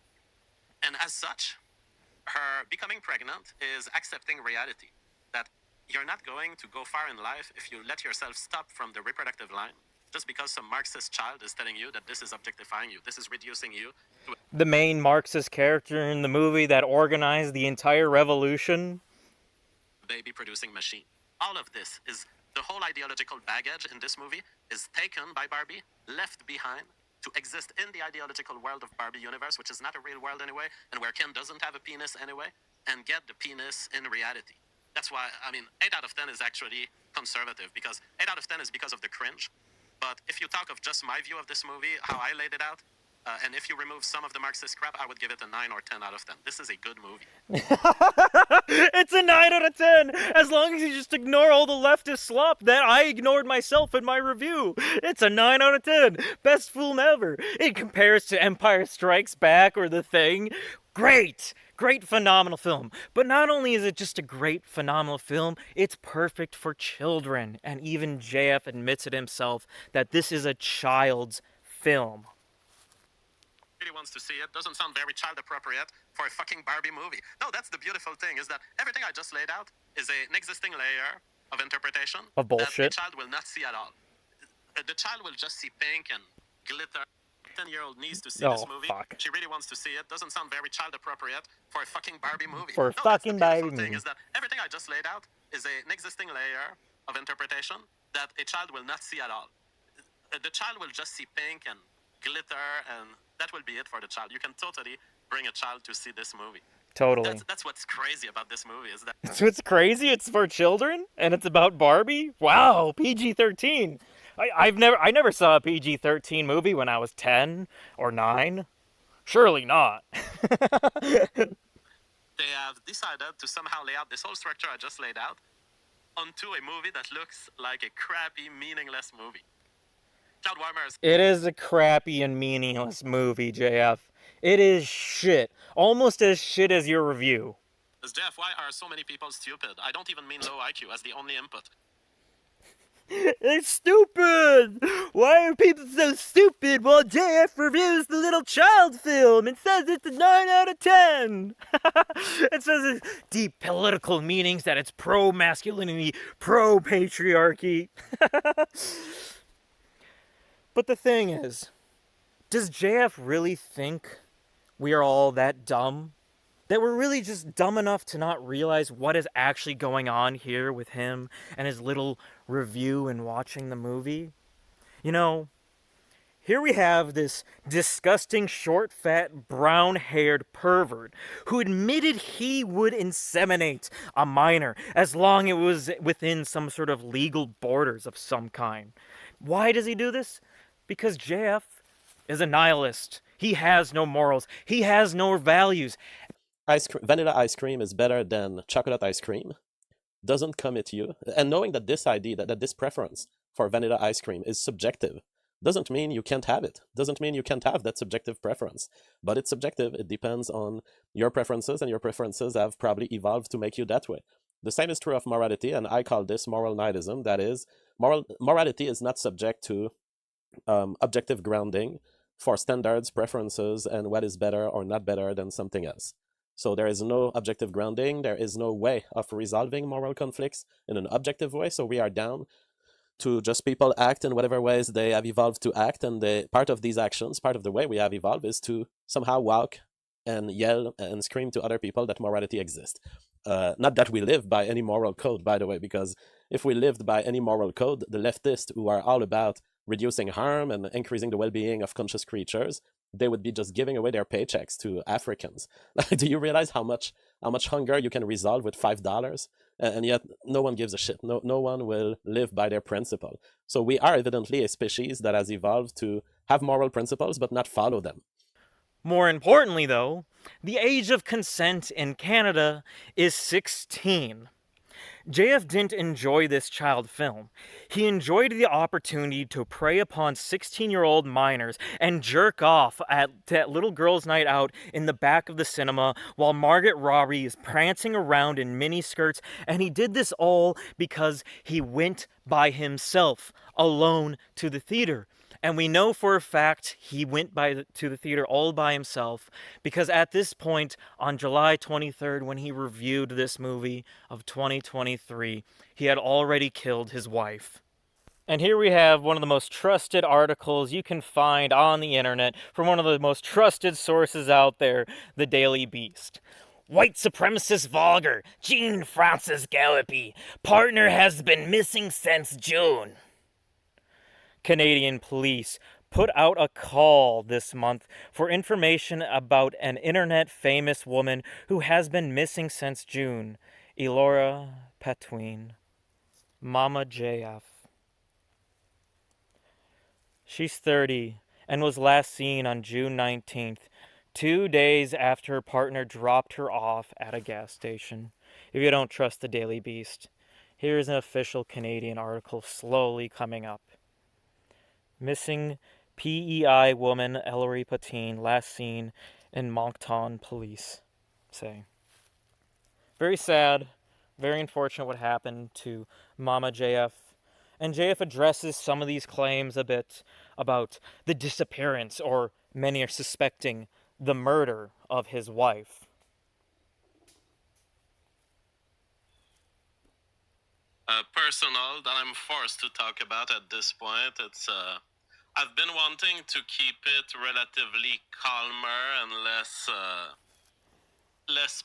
And as such, her becoming pregnant is accepting reality that you're not going to go far in life if you let yourself stop from the reproductive line just because some Marxist child is telling you that this is objectifying you, this is reducing you to The main Marxist character in the movie that organized the entire revolution. a baby producing machine. All of this is the whole ideological baggage in this movie is taken by Barbie, left behind to exist in the ideological world of Barbie universe, which is not a real world anyway, and where Ken doesn't have a penis anyway, and get the penis in reality. That's why, 8 out of 10 is actually conservative, because 8 out of 10 is because of the cringe. But if you talk of just my view of this movie, how I laid it out, and if you remove some of the Marxist crap, I would give it a 9 or 10 out of 10. This is a good movie. It's a 9 out of 10! As long as you just ignore all the leftist slop that I ignored myself in my review. It's a 9 out of 10. Best film ever. It compares to Empire Strikes Back or The Thing. Great! Great, phenomenal film. But not only is it just a great, phenomenal film, it's perfect for children. And even JF admits it himself that this is a child's film. Really wants to see it. Doesn't sound very child appropriate for a fucking Barbie movie. No, that's the beautiful thing, is that everything I just laid out is an existing layer of interpretation Of bullshit. that the child will not see at all. The child will just see pink and glitter. 10-year-old needs to see this movie. Fuck. She really wants to see it. Doesn't sound very child appropriate for a fucking Barbie movie. For a no, fucking that's the Barbie beautiful thing, movie. is that everything I just laid out is an existing layer of interpretation that a child will not see at all. The child will just see pink and glitter, and that will be it for the child. You can totally bring a child to see this movie. Totally. That's what's crazy about this movie, is that So it's crazy. It's for children, and it's about Barbie. Wow, PG-13. I never saw a PG-13 movie when I was 10 or 9. Surely not. they have decided to somehow lay out this whole structure I just laid out onto a movie that looks like a crappy, meaningless movie. Cloud Warmers. It is a crappy and meaningless movie, JF. It is shit. Almost as shit as your review. Jeff, why are so many people stupid? I don't even mean low IQ as the only input. It's stupid! Why are people so stupid while JF reviews the little child film and says it's a 9 out of 10? It says it's deep political meanings, that it's pro-masculinity, pro-patriarchy. But the thing is, does JF really think we are all that dumb? That we're really just dumb enough to not realize what is actually going on here with him and his little review and watching the movie? You know, here we have this disgusting, short, fat, brown-haired pervert who admitted he would inseminate a minor as long as it was within some sort of legal borders of some kind. Why does he do this? Because JF is a nihilist. He has no morals. He has no values. Vanilla ice cream is better than chocolate ice cream doesn't commit you. And knowing that this idea, that this preference for vanilla ice cream is subjective, doesn't mean you can't have it. Doesn't mean you can't have that subjective preference. But it's subjective. It depends on your preferences, and your preferences have probably evolved to make you that way. The same is true of morality, and I call this moral nihilism. That is, morality is not subject to objective grounding for standards, preferences, and what is better or not better than something else. So there is no objective grounding. There is no way of resolving moral conflicts in an objective way. So we are down to just people act in whatever ways they have evolved to act. And part of these actions, part of the way we have evolved is to somehow walk and yell and scream to other people that morality exists. Not that we live by any moral code, by the way, because if we lived by any moral code, the leftists who are all about reducing harm and increasing the well-being of conscious creatures, they would be just giving away their paychecks to Africans. Do you realize how much hunger you can resolve with $5? And yet no one gives a shit. No one will live by their principle. So we are evidently a species that has evolved to have moral principles but not follow them. More importantly, though, the age of consent in Canada is 16. JF didn't enjoy this child film. He enjoyed the opportunity to prey upon 16-year-old minors and jerk off at that little girl's night out in the back of the cinema while Margaret Robbie is prancing around in miniskirts, and he did this all because he went by himself, alone, to the theater. And we know for a fact he went to the theater all by himself because at this point, on July 23rd, when he reviewed this movie of 2023, he had already killed his wife. And here we have one of the most trusted articles you can find on the internet from one of the most trusted sources out there, the Daily Beast. White supremacist vlogger Jean-Francis Gariepy, partner has been missing since June. Canadian police put out a call this month for information about an internet famous woman who has been missing since June, Elora Petween, Mama JF. She's 30 and was last seen on June 19th, 2 days after her partner dropped her off at a gas station. If you don't trust the Daily Beast, here's an official Canadian article slowly coming up. Missing PEI woman Ellery Patine last seen in Moncton, police say. Very sad, very unfortunate what happened to Mama JF. And JF addresses some of these claims a bit about the disappearance, or many are suspecting the murder of his wife. Personal that I'm forced to talk about at this point. It's I've been wanting to keep it relatively calmer and less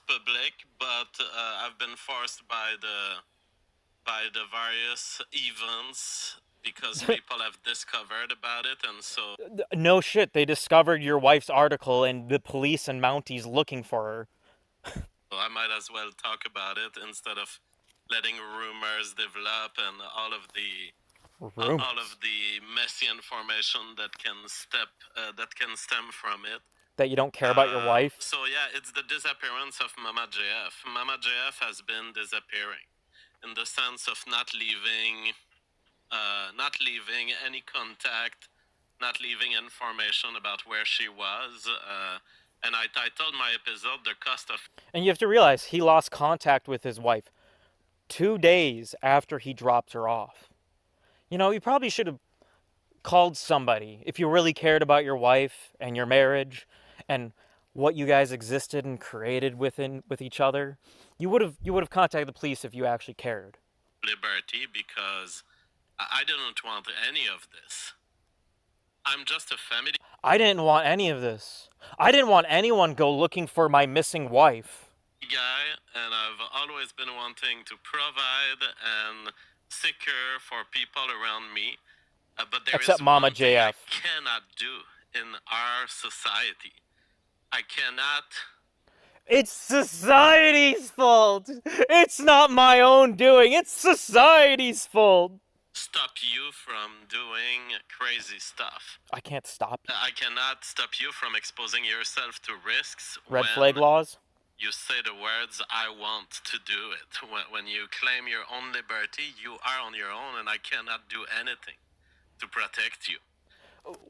public, but I've been forced by the various events because people have discovered about it, and so No shit, they discovered your wife's article and the police and Mounties looking for her. I might as well talk about it instead of letting rumors develop and all of the messy information that can stem from it. That you don't care about your wife? So yeah, it's the disappearance of Mama JF. Mama JF has been disappearing, in the sense of not leaving any contact, not leaving information about where she was. And I titled my episode "The Cost of." And you have to realize he lost contact with his wife 2 days after he dropped her off. You know, you probably should have called somebody if you really cared about your wife and your marriage and what you guys existed and created with each other. You would have contacted the police if you actually cared. Liberty, because I didn't want any of this. I'm just a family I didn't want any of this. I didn't want anyone go looking for my missing wife. guy, and I've always been wanting to provide and secure for people around me. But there Except is Mama one thing I JF. cannot do in our society. I cannot. It's society's fault. It's not my own doing. It's society's fault. stop you from doing crazy stuff. I can't stop you. I cannot stop you from exposing yourself to risks Red when flag laws? you say the words, I want to do it. When you claim your own liberty, you are on your own, and I cannot do anything to protect you.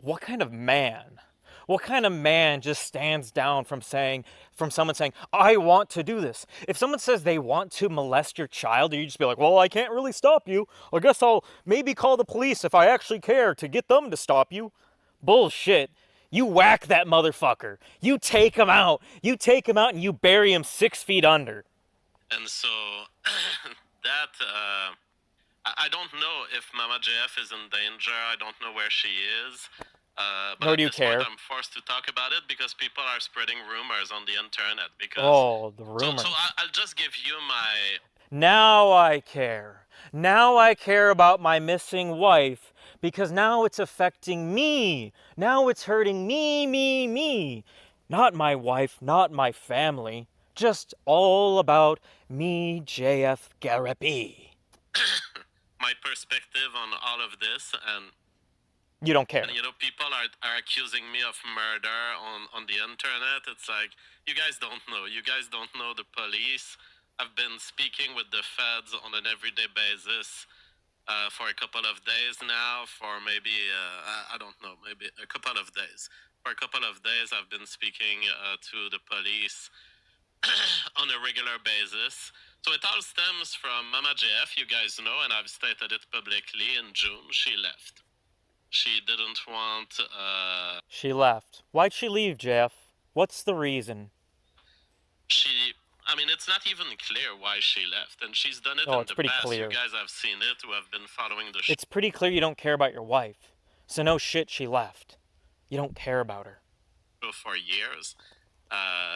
What kind of man? What kind of man just stands down from someone saying, I want to do this? If someone says they want to molest your child, you just be like, well, I can't really stop you. I guess I'll maybe call the police if I actually care to get them to stop you. Bullshit. You whack that motherfucker. You take him out. You take him out and you bury him 6 feet under. And so that I don't know if Mama JF is in danger. I don't know where she is. But Nor at do you this care. point, I'm forced to talk about it because people are spreading rumors on the internet. Because Oh, the rumors. So I'll just give you my. Now I care. Now I care about my missing wife because now it's affecting me. Now it's hurting me. Not my wife, not my family. Just all about me, JF Gariepy. My perspective on all of this, and You don't care. you know, people are accusing me of murder on the internet. It's like, you guys don't know. You guys don't know the police. I've been speaking with the feds on an everyday basis for a couple of days now. For maybe I don't know, maybe a couple of days. For a couple of days, I've been speaking to the police on a regular basis. So it all stems from Mama JF, you guys know, and I've stated it publicly. In June, she left. She didn't want. She left. Why'd she leave, JF? What's the reason? I mean, it's not even clear why she left, and she's done it Oh, in it's the pretty past. clear. You guys have seen it, who have been following the show It's pretty clear you don't care about your wife. So no shit, she left. You don't care about her. for years.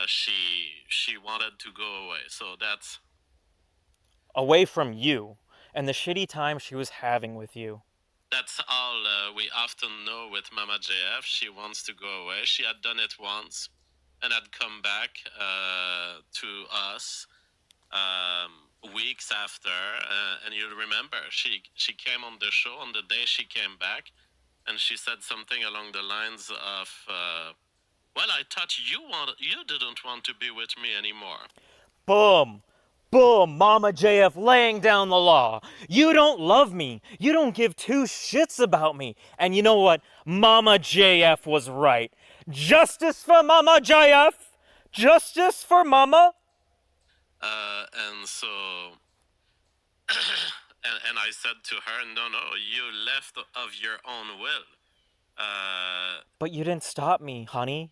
She wanted to go away, so that's Away from you and the shitty time she was having with you. that's all we often know with Mama JF. She wants to go away. She had done it once, and had come back to us weeks after. And you'll remember, she came on the show on the day she came back, and she said something along the lines of, "Well, I thought you didn't want to be with me anymore." Boom! Boom! Mama JF laying down the law. You don't love me. You don't give two shits about me. And you know what? Mama JF was right. Justice for Mama JF! Justice for Mama! And so, and I said to her, "No, you left of your own will." But you didn't stop me, honey.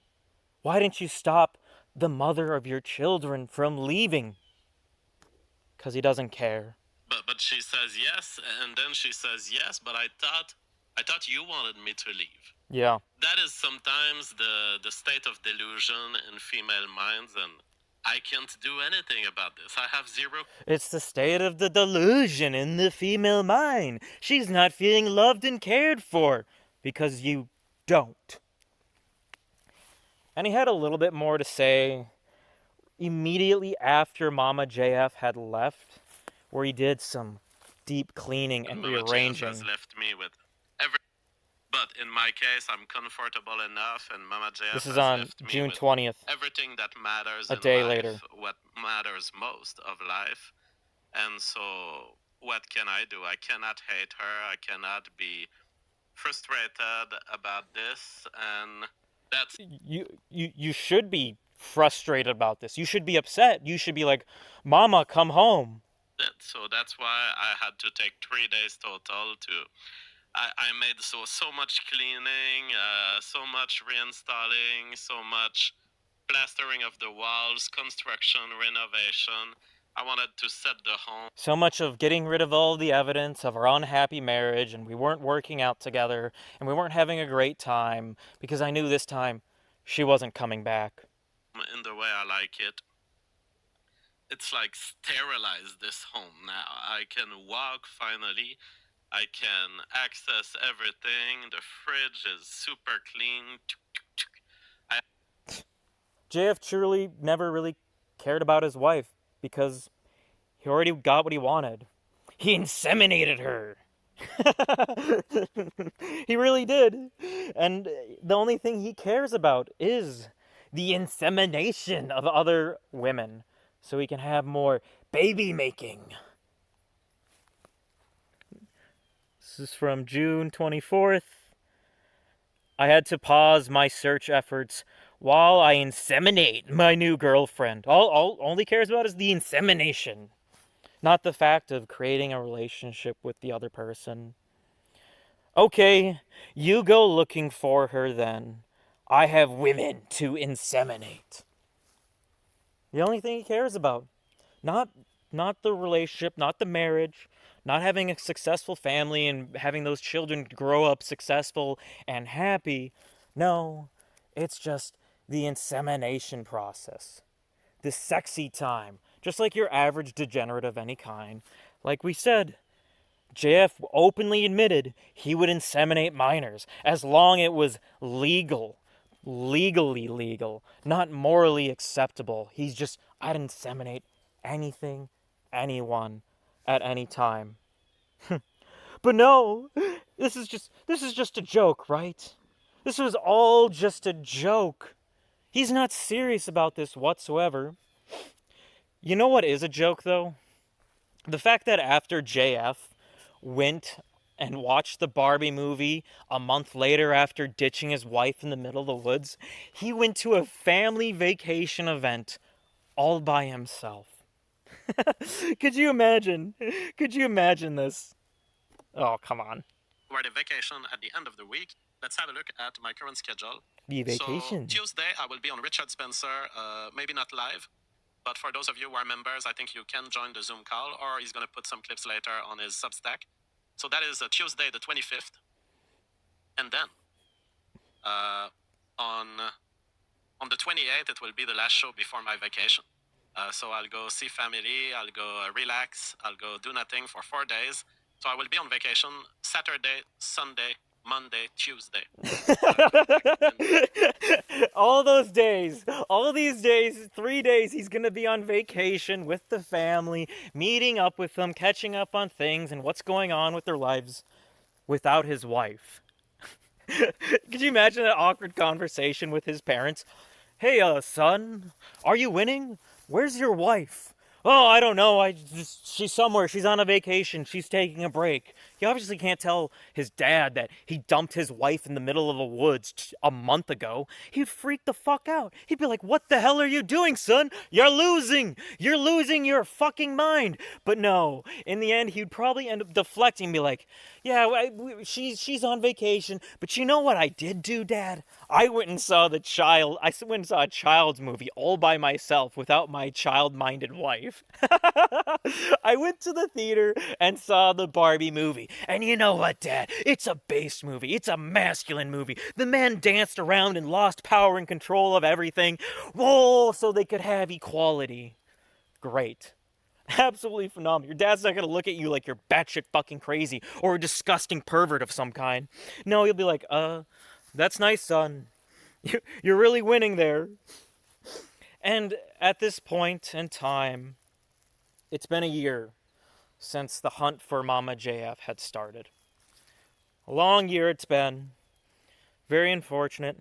Why didn't you stop the mother of your children from leaving? 'Cause he doesn't care. But she says yes, and then she says yes. But I thought you wanted me to leave. Yeah. That is sometimes the state of delusion in female minds, and I can't do anything about this. I have zero. It's the state of the delusion in the female mind. She's not feeling loved and cared for because you don't. And he had a little bit more to say immediately after Mama JF had left, where he did some deep cleaning and Mama JF rearranging. has left me with every. But in my case, I'm comfortable enough, and Mama JF This is has on left me June with 20th. everything that matters A in day life, later. what matters most of life. And so, what can I do? I cannot hate her. I cannot be frustrated about this, and that's You should be frustrated about this. You should be upset. You should be like, Mama, come home. it. So that's why I had to take 3 days total to. I made so much cleaning, so much reinstalling, so much plastering of the walls, construction, renovation. I wanted to set the home. So much of getting rid of all the evidence of our unhappy marriage, and we weren't working out together, and we weren't having a great time, because I knew this time she wasn't coming back. In the way I like it. It's like sterilize this home now. I can walk finally. I can access everything. The fridge is super clean. JF truly never really cared about his wife because he already got what he wanted. He inseminated her. He really did. And the only thing he cares about is the insemination of other women so he can have more baby making. This is from June 24th. I had to pause my search efforts while I inseminate my new girlfriend. All only cares about is the insemination, not the fact of creating a relationship with the other person. Okay, you go looking for her then. I have women to inseminate. The only thing he cares about. Not not the relationship, not the marriage, not having a successful family and having those children grow up successful and happy. No, it's just the insemination process. The sexy time. Just like your average degenerate of any kind. Like we said, JF openly admitted he would inseminate minors as long as it was legal. Legally legal, not morally acceptable. He's just, I'd inseminate anything, anyone, at any time. But no, this is just a joke, right? This was all just a joke. He's not serious about this whatsoever. You know what is a joke, though? The fact that after JF went and watched the Barbie movie a month later after ditching his wife in the middle of the woods, he went to a family vacation event all by himself. Could you imagine? Could you imagine this? Oh, come on. Where the vacation at the end of the week. Let's have a look at my current schedule. The vacation. So Tuesday, I will be on Richard Spencer, maybe not live, but for those of you who are members, I think you can join the Zoom call, or he's going to put some clips later on his Substack. So that is Tuesday, the 25th. And then on the 28th, it will be the last show before my vacation. So I'll go see family, I'll go relax, I'll go do nothing for 4 days. So I will be on vacation Saturday, Sunday, Monday, Tuesday. All those days, all these days, 3 days, he's gonna be on vacation with the family, meeting up with them, catching up on things and what's going on with their lives without his wife. Could you imagine that awkward conversation with his parents? Hey, son, are you winning? Where's your wife? Oh, I don't know. She's somewhere. She's on a vacation. She's taking a break. He obviously can't tell his dad that he dumped his wife in the middle of the woods a month ago. He'd freak the fuck out. He'd be like, "What the hell are you doing, son? You're losing. You're losing your fucking mind." But no, in the end, he'd probably end up deflecting and be like, "Yeah, she's on vacation. But you know what I did do, Dad? I went and saw I went and saw a child's movie all by myself without my child-minded wife. I went to the theater and saw the Barbie movie. And you know what, Dad? It's a base movie. It's a masculine movie. The men danced around and lost power and control of everything. Whoa, so they could have equality. Great. Absolutely phenomenal. Your dad's not gonna look at you like you're batshit fucking crazy or a disgusting pervert of some kind. No, he'll be like, that's nice, son. You're really winning there." And at this point in time, it's been a year since the hunt for Mama JF had started. A long year it's been. Very unfortunate.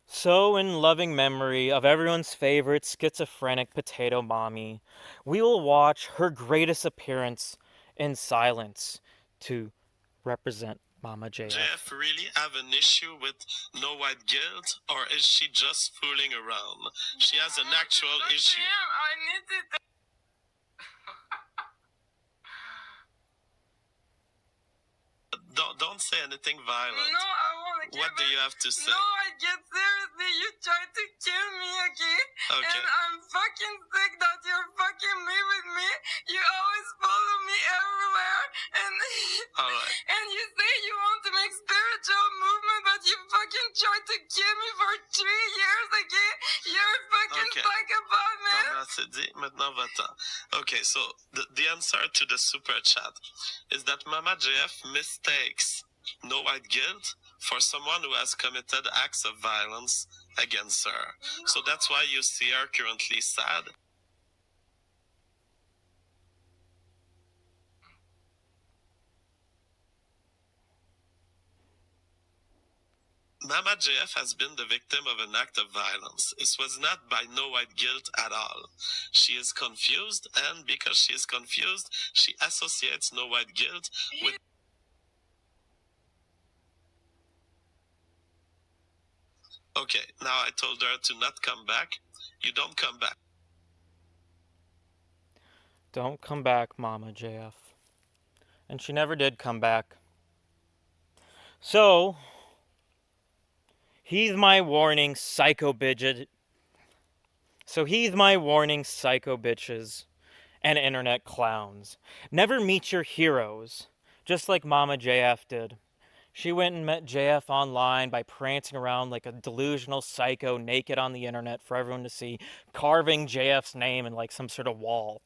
So, in loving memory of everyone's favorite schizophrenic potato mommy, we will watch her greatest appearance in silence to represent Mama JF. Jeff really have an issue with no white guilt, or is she just fooling around? She has an actual issue. I need to. Don't say anything violent. No, I want to. What do you have to say? No, I get seriously. You tried to kill me, okay? Okay. And I'm fucking sick that you're fucking me with me. You always follow me everywhere, and All right. and you say you want to make spiritual movement, but you fucking tried to kill me for 3 years, okay? You're a fucking Okay. psychopath, man. T'en as assez dit, maintenant va-t'en. Okay, so the answer to the super chat is that Mama JF mistakes no white guilt for someone who has committed acts of violence against her. So that's why you see her currently sad. Mama JF has been the victim of an act of violence. It was not by no white guilt at all. She is confused, and because she is confused, she associates no white guilt with... Okay, now I told her to not come back. You don't come back. Don't come back, Mama JF. And she never did come back. So, heed my warning, psycho bitches. And internet clowns. Never meet your heroes, just like Mama JF did. She went and met JF online by prancing around like a delusional psycho naked on the internet for everyone to see, carving JF's name in like some sort of wall.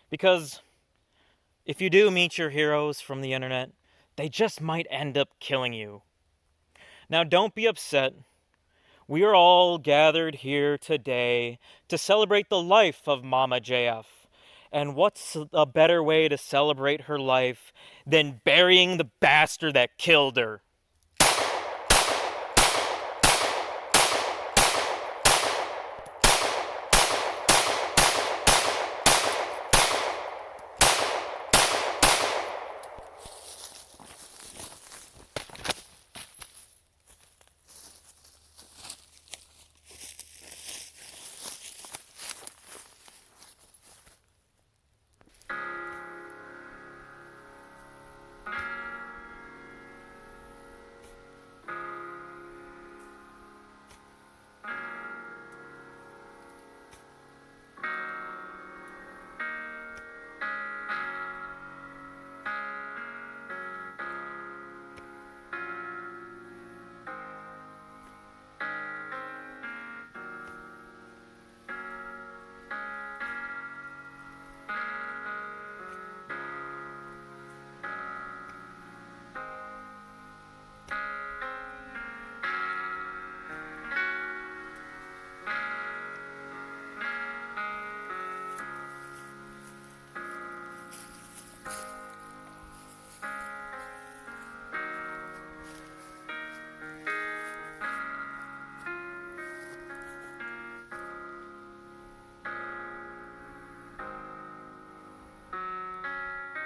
Because if you do meet your heroes from the internet, they just might end up killing you. Now, don't be upset. We are all gathered here today to celebrate the life of Mama JF. And what's a better way to celebrate her life than burying the bastard that killed her?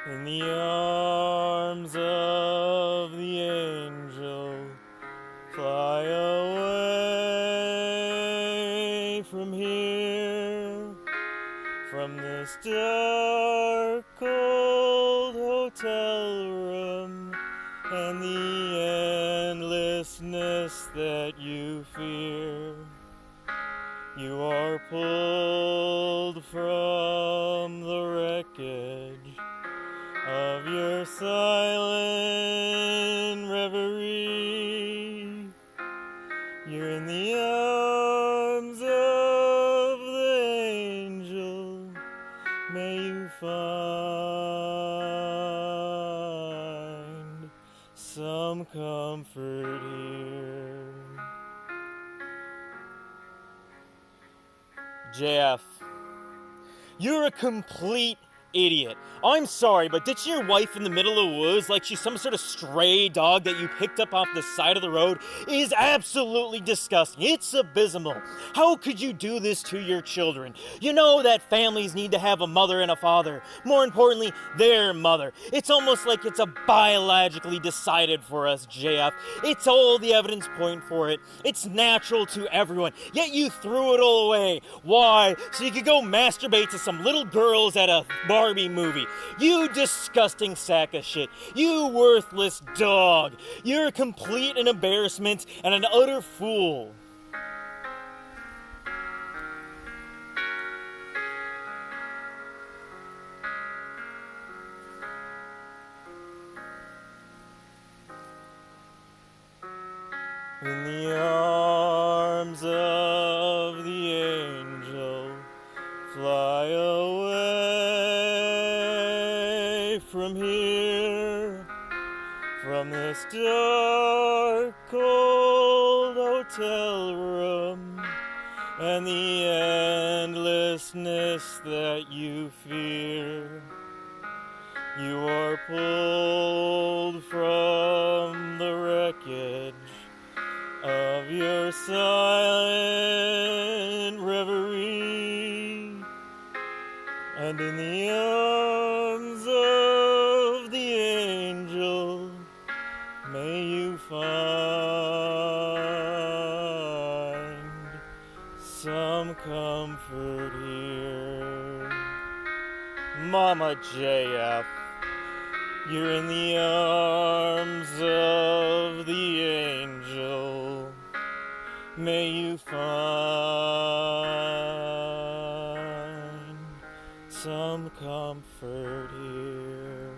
In the arms of the angel, fly away from here, from this dark, cold hotel room, and the endlessness that you fear. You are pulled from the wreckage of your silent reverie. You're in the arms of the angel. May you find some comfort here. JF, you're a complete idiot. I'm sorry, but ditching your wife in the middle of the woods like she's some sort of stray dog that you picked up off the side of the road is absolutely disgusting. It's abysmal. How could you do this to your children? You know that families need to have a mother and a father. More importantly, their mother. It's almost like it's a biologically decided for us, JF. It's all the evidence point for it. It's natural to everyone. Yet you threw it all away. Why? So you could go masturbate to some little girls at a Barbie movie. You disgusting sack of shit. You worthless dog. You're a complete an embarrassment and an utter fool. In the arms of the angel, fly away from here, from this dark, cold hotel room, and the endlessness that you fear. You are pulled from the wreckage Mama JF, you're in the arms of the angel. May you find some comfort here.